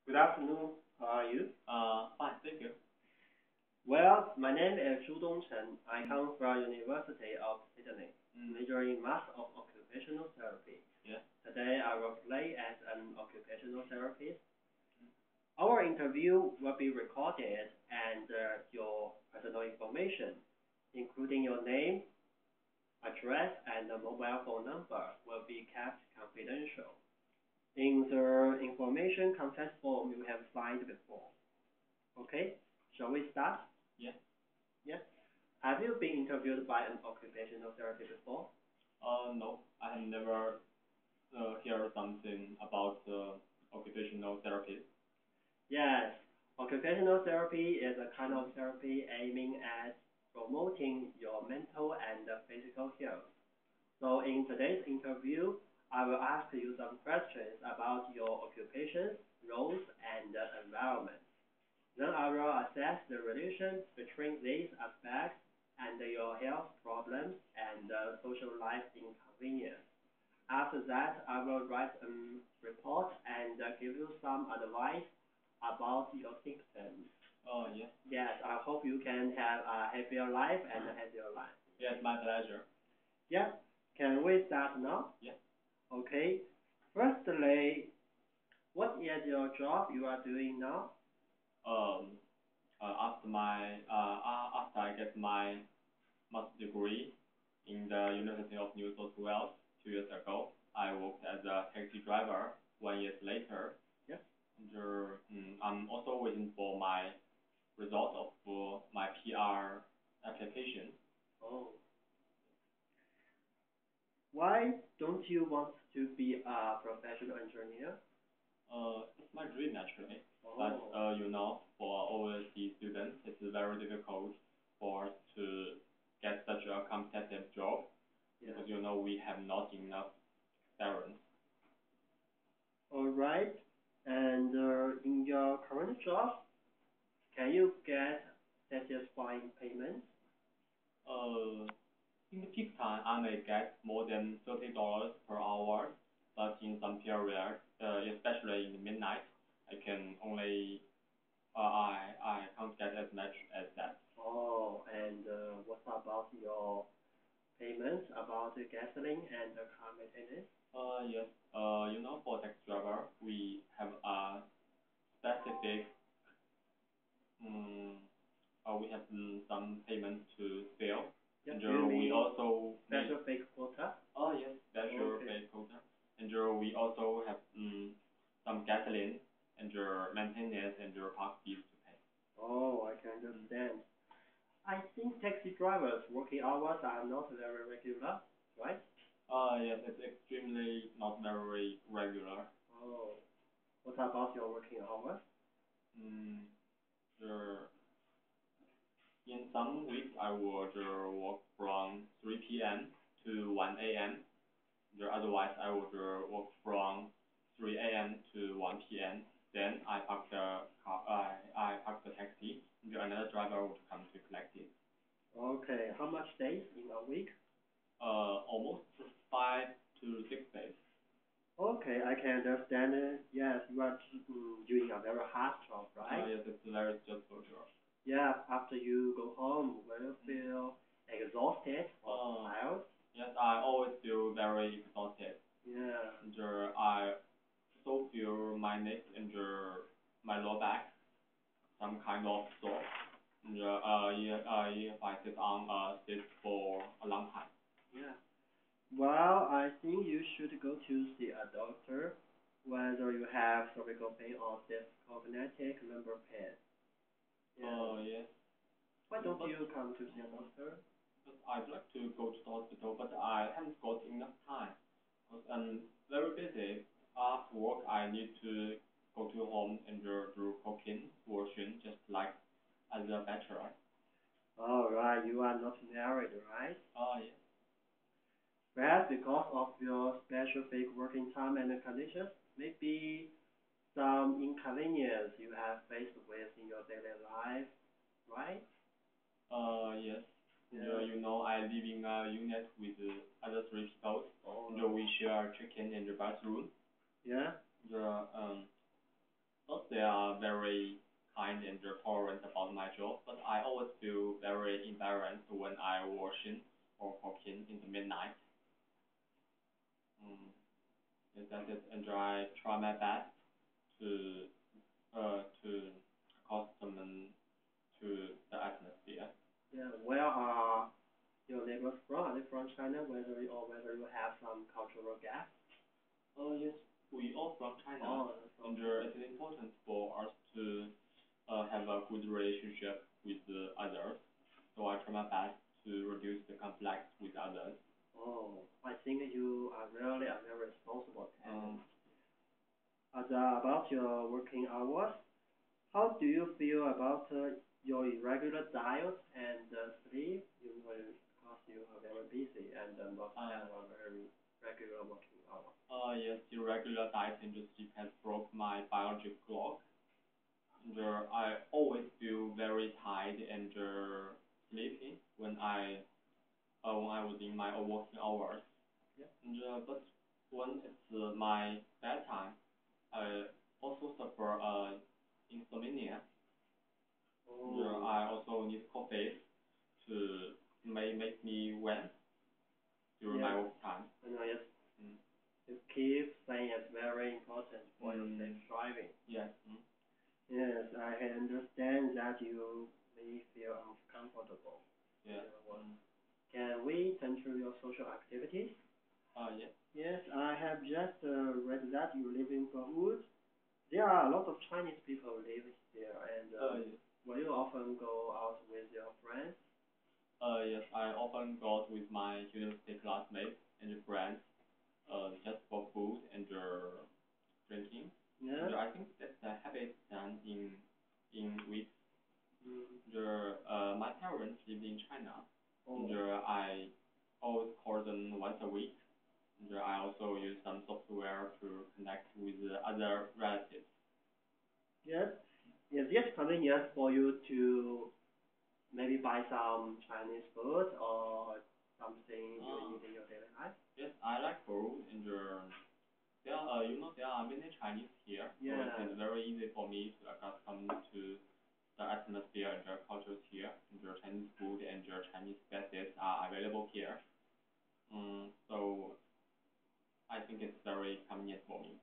Good afternoon. How are you? Fine, thank you. Well, my name is Dongchen Zhu. I come from University of Sydney, majoring in Master of Occupational Therapy. Yeah. Today I will play as an occupational therapist. Our interview will be recorded and your personal information, including your name, address, and the mobile phone number will be kept confidential. In the information consent form you have signed before. Okay, shall we start? Yeah. Yeah. Have you been interviewed by an occupational therapist before? No, I have never heard something about occupational therapy. Yes. Occupational therapy is a kind of therapy aiming at promoting your mental and physical health. So in today's interview, I will ask you some questions about your occupation, roles, and environment. Then I will assess the relation between these aspects and your health problems and social life inconvenience. After that, I will write a report and give you some advice about your symptoms. Oh, yeah. Yes, I hope you can have a happier life and a healthier life. Yes, my pleasure. Yeah, can we start now? Yeah. Okay. Firstly, what is your job you are doing now? Um, after I get my master's degree in the University of New South Wales 2 years ago, I worked as a taxi driver. 1 year later, Yeah. I'm also waiting for my result of my PR application. Oh. Why don't you want to be a professional engineer? It's my dream actually, but Oh. for overseas students, it's very difficult for us to get such a competitive job Yeah. because we have not enough parents. All right. And in your current job, can you get satisfying payment? Uh, in the peak time, I may get more than $30 per hour, but in some periods, especially in the midnight, I can only I can't get as much as that. Oh, and what about your payments about the gasoline and the car maintenance? Yes. For taxi driver, we have a specific, um, we have some payment to fill. Yep. And Do you we mean also make, special fake quota? yes, special Okay. pay quota. And we also have some gasoline and your maintenance and your park fees to pay. Oh, I can understand. I think taxi drivers' working hours are not very regular, right? Yes, it's extremely not very regular. Oh, what about your working hours? Mm, your In some weeks, I would work from 3 p.m. to 1 a.m. Otherwise, I would work from 3 a.m. to 1 p.m. Then I park the car. I park the taxi. Another driver would come to collect it. Okay, how much days in a week? Almost 5 to 6 days. Okay, I can understand it. Yes, you are doing a very hard job, right? Yes, it's a very stressful job. Yeah, after you go home, will you feel exhausted or tired? Yes, I always feel very exhausted. Yeah. I also feel my neck and my lower back some kind of sore. If I sit on a seat for a long time. Yeah. Well, I think you should go to see a doctor, whether you have cervical pain or stiff cognitive lumbar pain. Yeah. Yes. Why don't you come to see a doctor? But I'd like to go to the hospital, but I haven't got enough time. Because I'm very busy. After work, I need to go to home and do cooking, washing, just like as a bachelor. All right, you are not married, right? Yes. Perhaps because of your specific working time and conditions, maybe some inconvenience you have faced with in your daily life, right? Yes. Yeah. I live in a unit with other three people. Oh. We share chicken in the bathroom. Yeah. Last they are very kind and they're tolerant about my job, but I always feel very embarrassed when I washing or cooking in the midnight. Mm, yes, that's it. And I try my best to to accustom to the atmosphere. Yeah, where are your neighbors from? Are they from China? Whether you have some cultural gap? Yes, we all from China, Oh, that's and from China. it is important for us to have a good relationship with the others. So I try my best to reduce the conflict with others. Oh, I think you are really a very responsible tenant. Um, As about your working hours, how do you feel about your irregular diet and sleep? Because you are very busy and must have a very regular working hour. yes, irregular diet and just sleep has broke my biological clock. And I always feel very tired and sleepy when I was in my working hours. Yeah. And but when it's my bedtime, I also suffer insomnia. And, Oh, I also need coffee to make me wake during yes. my work time. I know, yes. Mm. You keep saying it's very important for your Mm. safe driving. Yes. Mm. Yes, I understand that you may feel uncomfortable in Yes. your work. Can we turn to your social activities? Yes. Yes, I have just read that you live in Beirut. There are a lot of Chinese people live there, and Yes. will you often go out with your friends? Yes, I often go out with my university classmates and friends, just for food and drinking. Yeah. And I think that's a habit done in with Mm. my parents live in China. Oh. And I always call them once a week. And I also use some software to connect with other relatives. Yes. Yes, it's convenient for you to maybe buy some Chinese food or something you Uh, need in your daily life. yes, I like food and there are many Chinese here, so it Yeah. is very easy for me to accustom to the atmosphere and the cultures here. And the Chinese food and the Chinese spices are available here. So I think it's very convenient for me.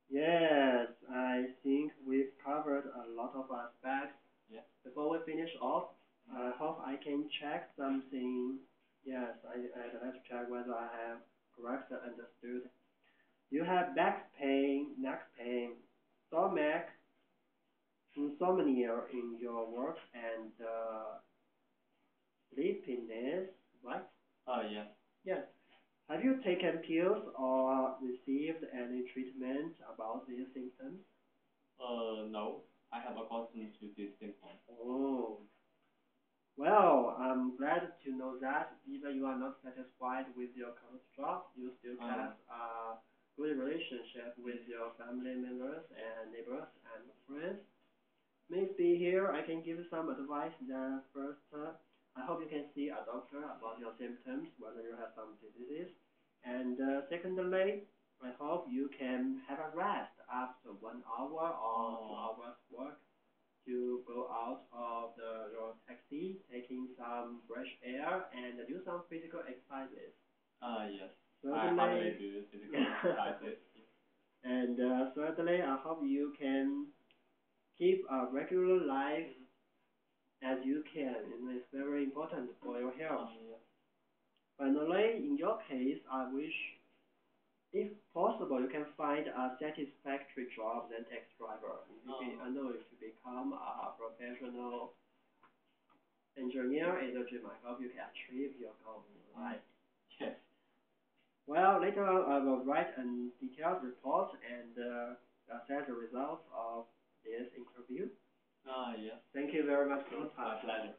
Yes, I think we've covered a lot of aspects. Yeah. Before we finish off, I hope I can check something. Yes, I'd like to check whether I have correctly understood. You have back pain, neck pain, stomach, insomnia in your work, and sleepiness, right? Yes. Yes. Have you taken pills or received any treatment about these symptoms? No, I have accustomed to this symptom. Oh, well, I'm glad to know that even you are not satisfied with your current job, you still kept a good relationship with your family members and neighbors and friends. Maybe here I can give you some advice that first, I hope you can see a doctor about your symptoms, whether you have some diseases. And secondly, I hope you can have a rest after 1 hour or 2 hours work to go out of your taxi, taking some fresh air, and do some physical exercises. Yes. I hardly Thirdly, do physical exercises. and thirdly, I hope you can keep a regular life as you can, and it's very important for your health. Yes. Finally, in your case, I wish, if possible, you can find a satisfactory job than taxi driver. I know if you become a professional engineer is a dream. I hope you can achieve your goal in life. Yes. Well, later on, I will write a detailed report and assess the results of this interview. Yes. Thank you very much for your My time. pleasure.